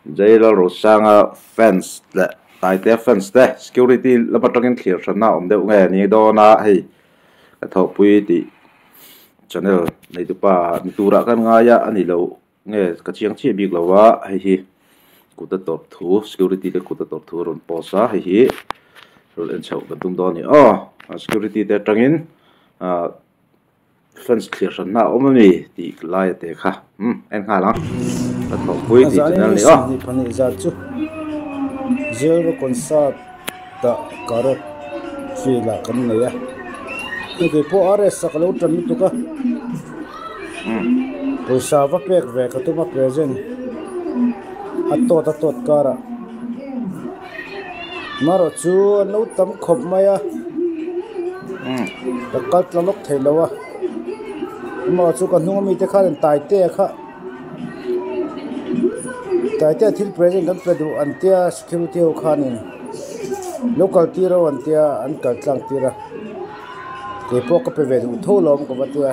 jaila ro sanga fence le tai te fence te security la patangin clear thana om de nge ni do na hei ka tho pui ti channel nei tu pa ni tura kan nga ya ani lo nge ka chiang chi big lawa hei hi kuta top thu security te kuta top thu ron posa hei hi rol en chau kan tum do ni security te tangin fence clear thana om mi ti lai te kha en kha lang ka tho pui ti channel ni ni phani za chu zero concert ta karot fila kan ne ya ke po are sakalo tan tu ka poisa va pek ve ka tu ma present atot kara maro chu no tam khop maya ta kal tlok thailawa ma chu ka nu mi te kha tai te kha tai thil present kan pedu antia security o khanin local tiro antia an kal tlang tira ke pok pe ve du tholom ko batia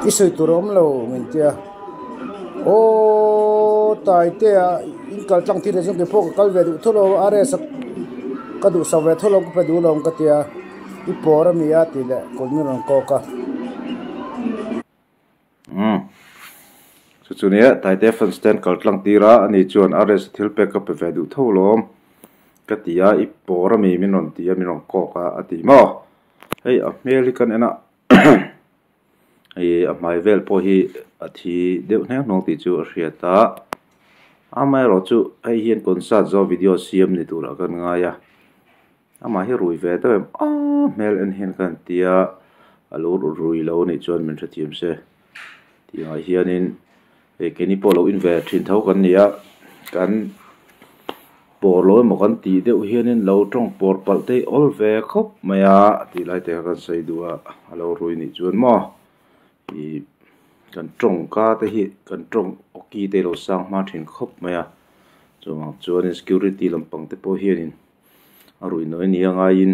kisoi turom lo min tia o tai te in kal tlang tira jong ke pok kal ve du tholo are sak ka du sa ve tholom ko pe du lom ka tia I pora mi ya ti le ko mi ron ko ka chunia tai te fan stand kal tlang tira ani chuan ares thil pe ka pe ve du tholom ka tia I pora mi non tia mi ron ko ka ati mo hei american ena ei a mai vel po hi athi deu ne nong ti chu riata amai ro chu hei hian concert zo video siam ni tura kan nga ya ama hi rui ve ta mel en hen kan tia alo rui lo ni chuan min thathiam se tia hianin keni polo in ve thin thau kan nia kan polo mo kan ti deuh hianin lo tong por pal te ol ve khop maya ti lai te kan sei duwa alo rui ni chuan mo I kan tong ka te hi kan tong oki te lo sang ma thin khop maya chuan security lampang te po hianin arui noi ni anga in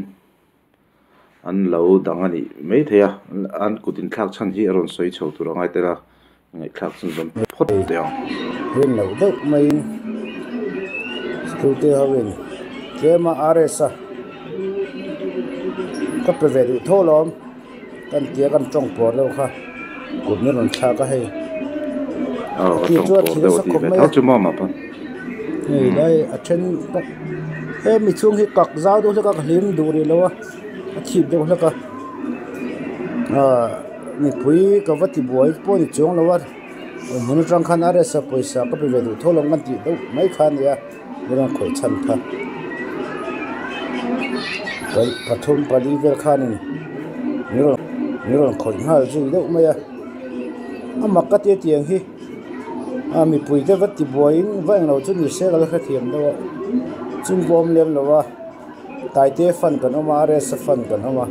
an lo dang ani mai theya an kutin thlak chan hi aron soi chho tur angai tera ngai thlak sun zon phot te hen lo deuh mai security hawen kema aresa ka pe ve du tholom kan tia kan tong por lo kha ko mi ron tha ka hei ti chuan thil sa khop mai chu ma ma pa ei dai a then mi chung hi kak zau do ka hlim du ri lo a thip de la ka mi pui ka vati boy po ni chung lo wa mun tang khan are sa poisa ka pe ve du tholom kan ti do mai khan ya ran khoi chan tha kai pathum pali ver khanin niron khoi hal ju do maya ama ka te tiang hi mi pui de vati boy vang lo chu ni se ga kha thiam do chung bom lem lo wa tai te fan kan oma are sa fan kan oma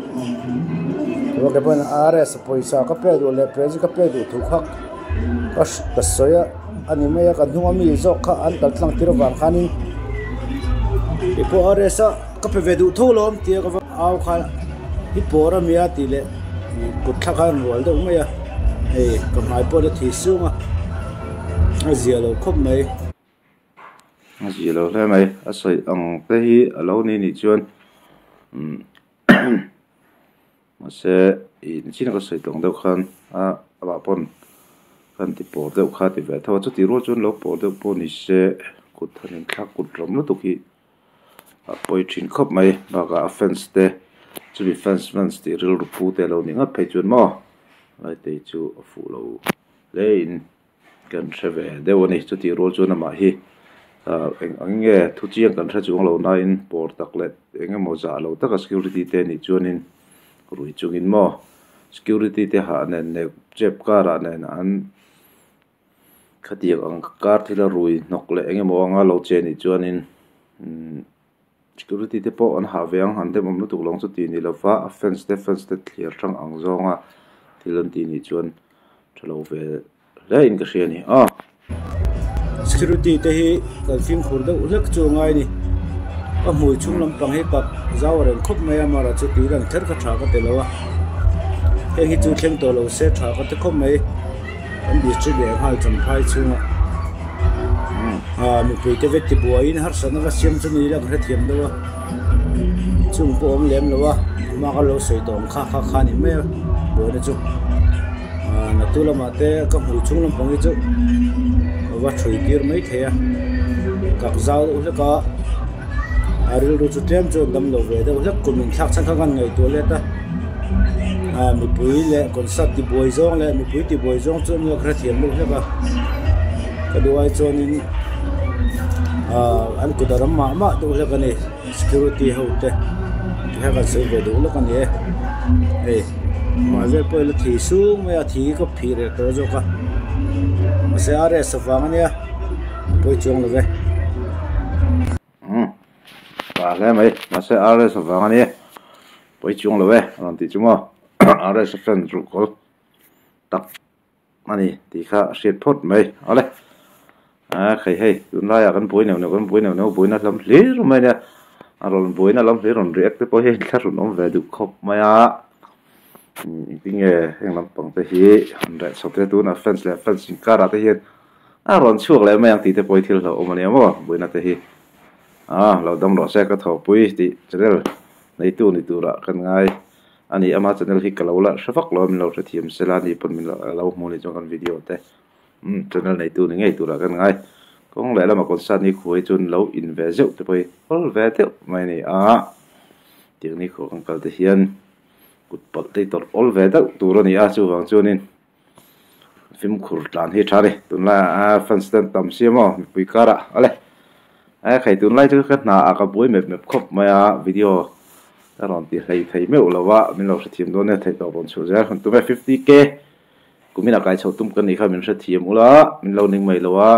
ro ke ban are sa poisa ka pe do le prezi ka pe do thu khak ka soya ani maya ka nu mi zo kha an tal tlang tiro wang khanin ipo are sa ka pe ve du tholom tia ka aw kha hi pora mi ati le ku thakhan rol do maya ei ka mai po le thi sunga azia lo khop mai zilo le mai asoi ang te hi alo ni chuan ma se in china ka soi tong deuh khan aba pon kan ti por deuh kha ti ve thawa chu ti ro chun lo por deuh po ni se kut thanin thak kut rom lu tu ki poi thin khop mai ba ka fence te chu bi fence ti ril ru pu te lo ni nga phei chuan mo lai te chu fu lo le in kan theve deuh ni chu ti ro chun ma hi ange thu chiang kan tha chung lo na in por taklet enge mo za lo taka security te ni chuanin rui chungin mo security te ha nen ne chep kara nen an khatiak ang kar thila rui nokle enge mo anga lo che ni chuanin security te po an ha veang han te mom lu tuk long chu ti ni lova fence te clear thang ang zonga thilan ti ni chuan thalo ve le in ka hriani security te hi kan film khur do ulak chu ngai ni a mui chung lam pang he kap zawaren khop mai amara chu ti ran ther ka tha ka te lawa he hi chu thleng to lo se tha ka te khop mai an district le hal cham phai chunga mi pui te vet ti buai in har sana ka siam chu ni la ka thiam do chung po om lem lo wa ma ka lo sei tong kha ni me bo na chu na tu la ma te ka mu chung lam pang chu wa thui tir mai the ka zau u la ka aril ru chu tem chu dam lo ve da u la kumin thak chan kan ngai to le ta mi pui le concert ti buai zong le mi pui ti buai zong chu ni ka thiam lo la ka duai chu ni an ku daram ma do la ka ni security ho te ha ka se ve do la ka ni mà về bây giờ thì xuống bây giờ thì có phì để tôi cho cả mà sẽ ở đây sập vàng này tôi trồng được vậy và cái mấy mà sẽ ở đây sập vàng này tôi trồng được vậy còn thì chúng mà ở đây sập phần trụ có tập mà này thì khá sẽ tốt mấy ở đây khai hay chúng ta cần bồi nào bồi nào làm lý rồi mấy nè rồi bồi nào làm lý rồi riết tới bồi hết các rồi nó về được khóc mấy nghe em làm bằng tay hi rồi sau đó tôi nói fans cả ra tay hi rồi chuộc lại mấy anh tí tới bồi thiêu là ôm anh em mà bồi nát tay hiเราดำรอแทรกกระถปุยที่จะได้ในตู้ละกันง่ายอันนี้อามาจะได้ที่กล่าวละสักพักเราเราจะเทียมเซลานี่เป็นเราโมเลจงกันวิดีโอแต่จะได้ในตู้นี่ไงตู้ละกันง่ายก็เลยเรามาคนสั้นนี่คุยจนเราอินเวสต์จะไปออลเวสต์ไม่นี่เดี๋ยวนี้เขากันก็จะเห็นกุดปัดที่ตัวออลเวสต์ตัวนี้จู่ฟังจู่นี่ฟิล์มขุดหลานที่ชาลีตัวละฟันสแตนตัมเสียมั้งปุยการะอะไรใครตุนไล่ทุกข์หน้าอากับบุ้ยแบบครบมาวิดีโอตลอดที่ใครไม่รู้แล้วว่ามันเราจะทีมโดนเนี่ยถ่ายต่อบนโซเชียลคนตัวแม่ 50K กูมีนักการชมตุ้มกันนี่ครับมันจะทีมอุละมันเราหนึ่งไม่รู้ว่า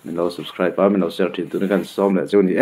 มันเรา subscribe มันเรา share ทีมตัวนี้กันซ้อมเลยเจ้านี่